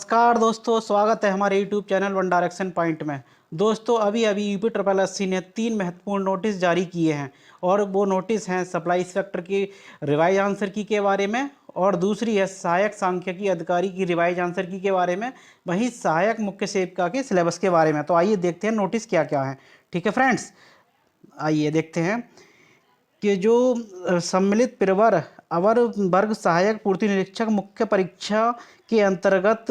नमस्कार दोस्तों, स्वागत है हमारे YouTube channel one direction point में। दोस्तों अभी अभी यूपी ट्रिपल एससी ने 3 महत्वपूर्ण नोटिस जारी किए हैं और वो नोटिस हैं सप्लाई इंस्पेक्टर की रिवाइज आंसर की के बारे में और दूसरी है सहायक सांख्यिकी अधिकारी की रिवाइज आंसर की के बारे में, वहीं सहायक मुख्य सेविका के सिलेबस के बारे में। तो आइए देखते हैं नोटिस क्या क्या हैं। ठीक है फ्रेंड्स, आइए देखते हैं कि जो सम्मिलित प्रवर अवर वर्ग सहायक पूर्ति निरीक्षक मुख्य परीक्षा के अंतर्गत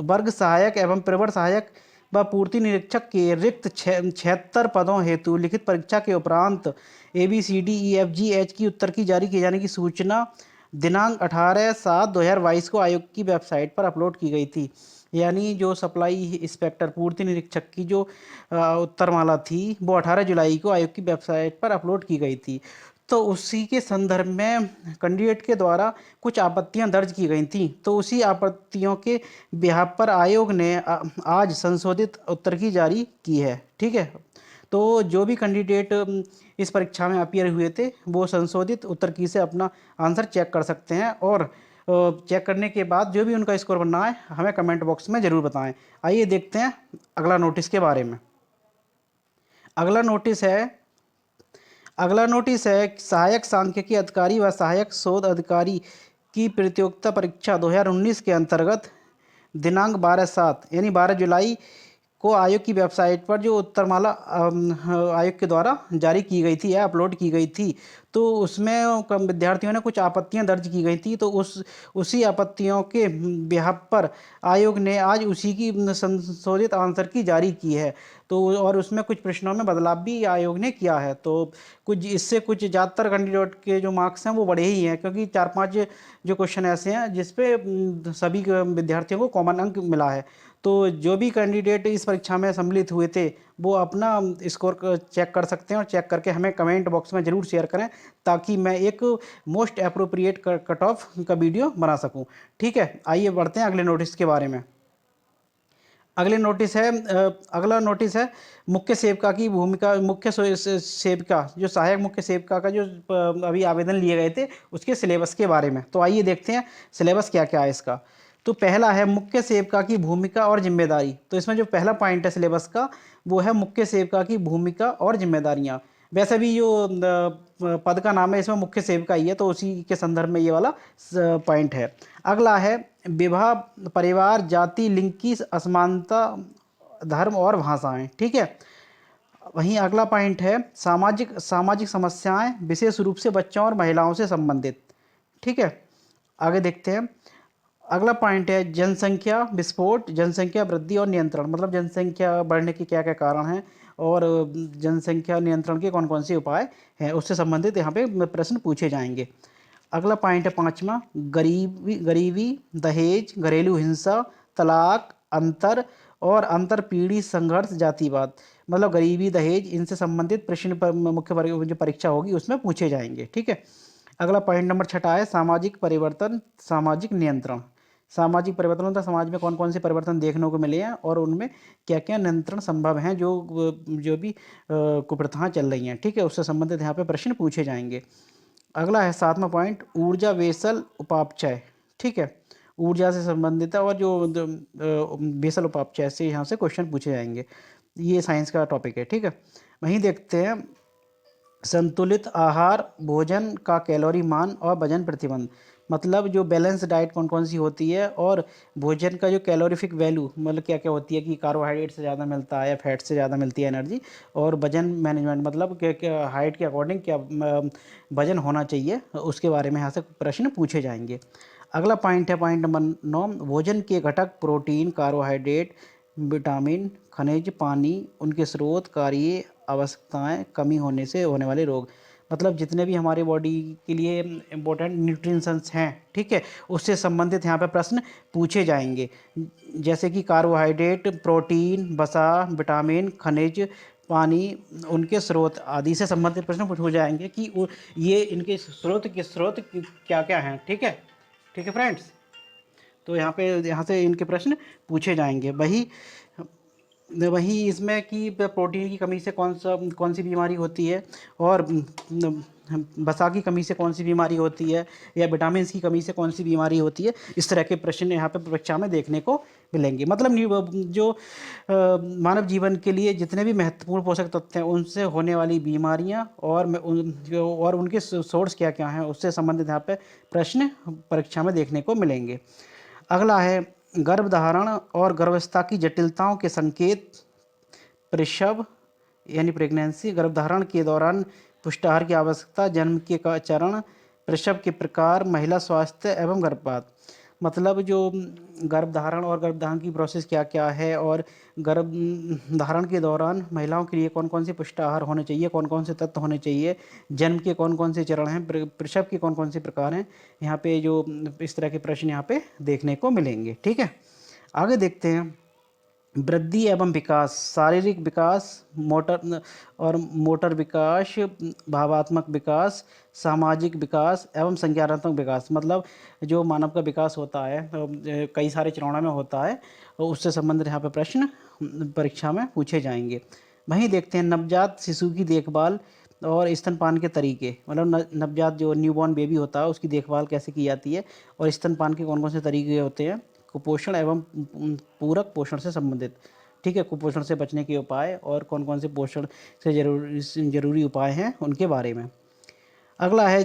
वर्ग सहायक एवं प्रवर सहायक व पूर्ति निरीक्षक के रिक्त 76 पदों हेतु लिखित परीक्षा के उपरांत ABCDEFGH की उत्तर की जारी किए जाने की सूचना दिनांक 18/7/2022 को आयोग की वेबसाइट पर अपलोड की गई थी। यानी जो सप्लाई इंस्पेक्टर पूर्ति निरीक्षक की जो उत्तरमाला थी वो 18 जुलाई को आयोग की वेबसाइट पर अपलोड की गई थी। तो उसी के संदर्भ में कैंडिडेट के द्वारा कुछ आपत्तियां दर्ज की गई थी। तो उसी आपत्तियों के बिहाफ पर आयोग ने आज संशोधित उत्तर की जारी की है। ठीक है, तो जो भी कैंडिडेट इस परीक्षा में अपीयर हुए थे वो संशोधित उत्तर की से अपना आंसर चेक कर सकते हैं और चेक करने के बाद जो भी उनका स्कोर बनना है हमें कमेंट बॉक्स में ज़रूर बताएं। आइए देखते हैं अगला नोटिस के बारे में। अगला नोटिस है सहायक सांख्यिकी अधिकारी व सहायक शोध अधिकारी की प्रतियोगिता परीक्षा 2019 के अंतर्गत दिनांक 12/7 यानी 12 जुलाई को आयोग की वेबसाइट पर जो उत्तरमाला आयोग के द्वारा जारी की गई थी या अपलोड की गई थी। तो उसमें विद्यार्थियों ने कुछ आपत्तियां दर्ज की गई थी। तो उसी आपत्तियों के बिहाफ पर आयोग ने आज उसी की संशोधित आंसर की जारी की है। तो और उसमें कुछ प्रश्नों में बदलाव भी आयोग ने किया है। तो कुछ ज़्यादातर कैंडिडेट के जो मार्क्स हैं वो बढ़े ही हैं, क्योंकि 4-5 जो क्वेश्चन ऐसे हैं जिसपे सभी विद्यार्थियों को कॉमन अंक मिला है। तो जो भी कैंडिडेट इस परीक्षा में सम्मिलित हुए थे वो अपना स्कोर चेक कर सकते हैं और चेक करके हमें कमेंट बॉक्स में ज़रूर शेयर करें, ताकि मैं एक मोस्ट अप्रोप्रिएट कट ऑफ का वीडियो बना सकूं। ठीक है, आइए बढ़ते हैं अगले नोटिस के बारे में। अगला नोटिस है मुख्य सेविका की भूमिका। सेविका जो सहायक मुख्य सेविका का जो अभी आवेदन लिए गए थे उसके सिलेबस के बारे में। तो आइए देखते हैं सिलेबस क्या क्या है इसका। तो पहला है मुख्य सेविका की भूमिका और जिम्मेदारी। तो इसमें जो पहला पॉइंट है सिलेबस का वो है मुख्य सेविका की भूमिका और जिम्मेदारियाँ। वैसे भी जो पद का नाम है इसमें मुख्य सेविका ही है, तो उसी के संदर्भ में ये वाला पॉइंट है। अगला है विवाह, परिवार, जाति, लिंग की असमानता, धर्म और भाषाएं। ठीक है, वहीं अगला पॉइंट है सामाजिक समस्याएं विशेष रूप से बच्चों और महिलाओं से संबंधित। ठीक है, आगे देखते हैं। अगला पॉइंट है जनसंख्या विस्फोट, जनसंख्या वृद्धि और नियंत्रण। मतलब जनसंख्या बढ़ने के क्या क्या कारण हैं और जनसंख्या नियंत्रण के कौन कौन से उपाय हैं उससे संबंधित यहाँ पे प्रश्न पूछे जाएंगे। अगला पॉइंट है 5वां गरीबी, दहेज, घरेलू हिंसा, तलाक, अंतर और अंतर पीढ़ी संघर्ष, जातिवाद। मतलब गरीबी, दहेज, इनसे संबंधित प्रश्न मुख्य जो परीक्षा होगी उसमें पूछे जाएंगे। ठीक है, अगला पॉइंट नंबर 6 है सामाजिक परिवर्तन, सामाजिक नियंत्रण। सामाजिक परिवर्तन मतलब समाज में कौन कौन से परिवर्तन देखने को मिले हैं और उनमें क्या क्या नियंत्रण संभव हैं, जो भी कुप्रथाएं चल रही हैं। ठीक है, उससे संबंधित यहाँ पे प्रश्न पूछे जाएंगे। अगला है 7वां पॉइंट ऊर्जा वेसल उपापचय। ठीक है, ऊर्जा से संबंधित है और जो वेसल उपापचय से यहाँ से क्वेश्चन पूछे जाएंगे। ये साइंस का टॉपिक है। ठीक है, वहीं देखते हैं संतुलित आहार, भोजन का कैलोरी मान और वजन प्रतिबंध। मतलब जो बैलेंस डाइट कौन कौन सी होती है और भोजन का जो कैलोरीफिक वैल्यू मतलब क्या क्या होती है कि कार्बोहाइड्रेट से ज़्यादा मिलता है या फैट से ज़्यादा मिलती है एनर्जी, और वजन मैनेजमेंट मतलब क्या हाइट के अकॉर्डिंग क्या वजन होना चाहिए, उसके बारे में यहाँ से प्रश्न पूछे जाएंगे। अगला पॉइंट है पॉइंट नंबर 9 भोजन के घटक प्रोटीन, कार्बोहाइड्रेट, विटामिन, खनिज, पानी, उनके स्रोत, कार्य, आवश्यकताएं, कमी होने से होने वाले रोग। मतलब जितने भी हमारे बॉडी के लिए इम्पोर्टेंट न्यूट्रिशंस हैं, ठीक है, उससे संबंधित यहाँ पे प्रश्न पूछे जाएंगे। जैसे कि कार्बोहाइड्रेट, प्रोटीन, वसा, विटामिन, खनिज, पानी, उनके स्रोत आदि से संबंधित प्रश्न पूछे जाएंगे कि ये इनके स्रोत क्या क्या हैं। ठीक है, ठीक है फ्रेंड्स, तो यहाँ से इनके प्रश्न पूछे जाएंगे। वही इसमें कि प्रोटीन की कमी से कौन सी बीमारी होती है और वसा की कमी से कौन सी बीमारी होती है या विटामिन की कमी से कौन सी बीमारी होती है, इस तरह के प्रश्न यहाँ पे परीक्षा में देखने को मिलेंगे। मतलब जो मानव जीवन के लिए जितने भी महत्वपूर्ण पोषक तत्व हैं उनसे होने वाली बीमारियां और उनके सोर्स क्या क्या हैं उससे संबंधित यहाँ पे प्रश्न परीक्षा में देखने को मिलेंगे। अगला है गर्भधारण और गर्भावस्था की जटिलताओं के संकेत। प्रसव यानी प्रेगनेंसी, गर्भधारण के दौरान पुष्टाहार की आवश्यकता, जन्म के चरण, प्रसव के प्रकार, महिला स्वास्थ्य एवं गर्भपात। मतलब जो गर्भधारण और गर्भधारण की प्रोसेस क्या क्या है और गर्भधारण के दौरान महिलाओं के लिए कौन कौन से पुष्टाहार होने चाहिए, कौन कौन से तत्व होने चाहिए, जन्म के कौन कौन से चरण हैं, प्रसव के कौन कौन से प्रकार हैं, यहाँ पे जो इस तरह के प्रश्न यहाँ पे देखने को मिलेंगे। ठीक है, आगे देखते हैं। वृद्धि एवं विकास, शारीरिक विकास, मोटर विकास, भावात्मक विकास, सामाजिक विकास एवं संज्ञानात्मक विकास। मतलब जो मानव का विकास होता है कई सारे चरणों में होता है और उससे संबंधित यहाँ पे प्रश्न परीक्षा में पूछे जाएंगे। वहीं देखते हैं नवजात शिशु की देखभाल और स्तनपान के तरीके। मतलब नवजात जो न्यूबॉर्न बेबी होता है उसकी देखभाल कैसे की जाती है और स्तनपान के कौन कौन से तरीके होते हैं, कुपोषण एवं पूरक पोषण से संबंधित। ठीक है, कुपोषण से बचने के उपाय और कौन कौन से पोषण से जरूरी उपाय हैं उनके बारे में। अगला है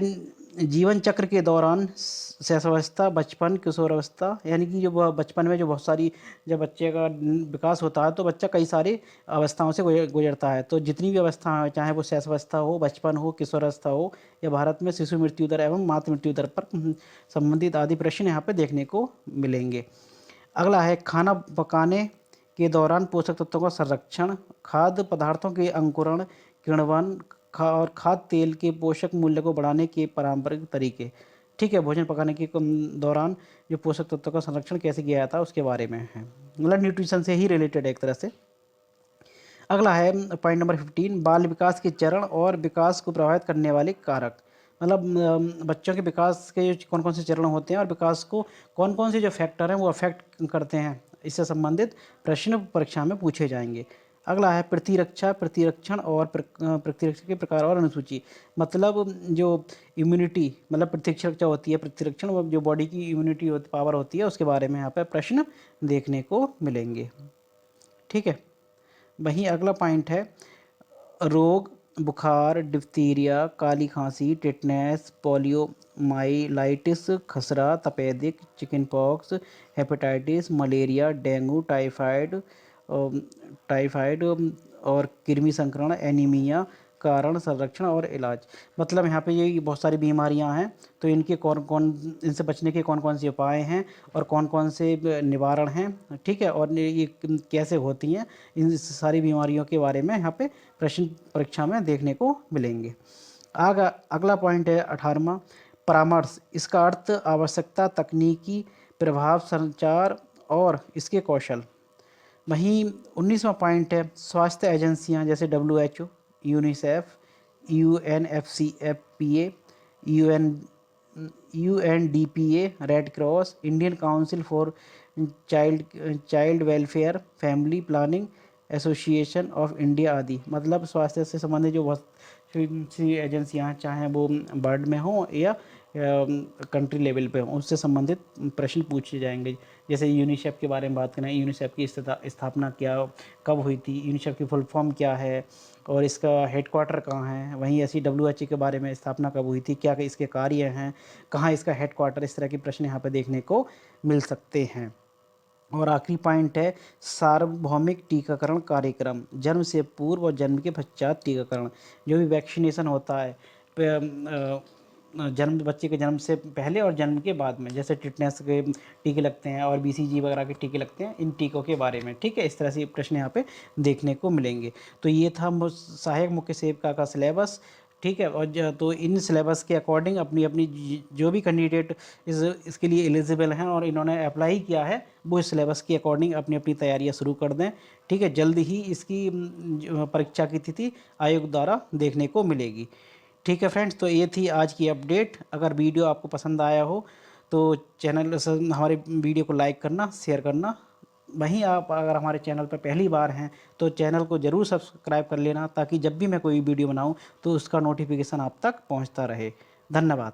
जीवन चक्र के दौरान शैशवावस्था, बचपन, किशोरावस्था। यानी कि जो बचपन में जो बहुत सारी, जब बच्चे का विकास होता है तो बच्चा कई सारी अवस्थाओं से गुजरता है। तो जितनी भी अवस्था है, चाहे वो शैशवावस्था हो, बचपन हो, किशोरावस्था हो, या भारत में शिशु मृत्यु दर एवं मातृ मृत्यु दर पर संबंधित आदि प्रश्न यहाँ पे देखने को मिलेंगे। अगला है खाना पकाने के दौरान पोषक तत्वों का संरक्षण, खाद्य पदार्थों के अंकुरण, किण्वन और खाद्य तेल के पोषक मूल्य को बढ़ाने के पारंपरिक तरीके। ठीक है, भोजन पकाने के दौरान जो पोषक तत्वों का संरक्षण कैसे किया जाता है उसके बारे में है। मतलब न्यूट्रिशन से ही रिलेटेड है एक तरह से। अगला है पॉइंट नंबर 15, बाल विकास के चरण और विकास को प्रभावित करने वाले कारक। मतलब बच्चों के विकास के जो कौन कौन से चरण होते हैं और विकास को कौन कौन से जो फैक्टर हैं वो अफेक्ट करते हैं, इससे संबंधित प्रश्न परीक्षा में पूछे जाएंगे। अगला है प्रतिरक्षा, प्रतिरक्षण और प्रतिरक्षा के प्रकार और अनुसूची। मतलब जो इम्यूनिटी, मतलब प्रतिरक्षा होती है, प्रतिरक्षण जो बॉडी की इम्यूनिटी पावर होती है उसके बारे में यहाँ पर प्रश्न देखने को मिलेंगे। ठीक है, वहीं अगला पॉइंट है रोग, बुखार, डिप्थीरिया, काली खांसी, टिटनेस, पोलियोमाइलाइटिस, खसरा, तपेदिक, chicken pox, hepatitis, malaria, dengue, typhoid और कृमि संक्रमण, एनीमिया, कारण, संरक्षण और इलाज। मतलब यहाँ पे ये बहुत सारी बीमारियाँ हैं, तो इनके इनसे बचने के कौन कौन से उपाय हैं और कौन कौन से निवारण हैं। ठीक है, और ये कैसे होती हैं, इन सारी बीमारियों के बारे में यहाँ पे प्रश्न परीक्षा में देखने को मिलेंगे। अगला पॉइंट है 18वां, परामर्श। इसका अर्थ आवश्यकता, तकनीकी प्रभाव, संचार और इसके कौशल। वहीं 19वां पॉइंट है स्वास्थ्य एजेंसियां जैसे WHO, UNICEF, UNFCFPA, UNDPA, red cross, Indian council for child welfare, family planning association of India आदि। मतलब स्वास्थ्य से संबंधित जो बहुत सी एजेंसियाँ हैं, चाहे वो वर्ल्ड में हो या कंट्री लेवल पे हो, उससे संबंधित प्रश्न पूछे जाएंगे। जैसे यूनिसेफ के बारे में बात करें, यूनिसेफ की स्थापना कब हुई थी, यूनिसेफ की फुल फॉर्म क्या है और इसका हेडक्वार्टर कहाँ है। वहीं ऐसी WHO के बारे में स्थापना कब हुई थी, क्या इसके कार्य हैं, कहाँ इसका हेडक्वार्टर, इस तरह के प्रश्न यहाँ पर देखने को मिल सकते हैं। और आखिरी पॉइंट है सार्वभौमिक टीकाकरण कार्यक्रम, जन्म से पूर्व और जन्म के पश्चात टीकाकरण। जो भी वैक्सीनेशन होता है बच्चे के जन्म से पहले और जन्म के बाद में, जैसे टिटनेस के टीके लगते हैं और BCG वगैरह के टीके लगते हैं, इन टीकों के बारे में। ठीक है, इस तरह से प्रश्न यहाँ पे देखने को मिलेंगे। तो ये था सहायक मुख्य सेविका का सिलेबस। ठीक है, और तो इन सिलेबस के अकॉर्डिंग अपनी अपनी जो भी कैंडिडेट इसके लिए एलिजिबल हैं और इन्होंने अप्लाई किया है, वो इस सिलेबस के अकॉर्डिंग अपनी अपनी तैयारियां शुरू कर दें। ठीक है, जल्द ही इसकी परीक्षा की तिथि आयोग द्वारा देखने को मिलेगी। ठीक है फ्रेंड्स, तो ये थी आज की अपडेट। अगर वीडियो आपको पसंद आया हो तो हमारे वीडियो को लाइक करना, शेयर करना। वहीं आप अगर हमारे चैनल पर पहली बार हैं तो चैनल को ज़रूर सब्सक्राइब कर लेना, ताकि जब भी मैं कोई वीडियो बनाऊं तो उसका नोटिफिकेशन आप तक पहुंचता रहे। धन्यवाद।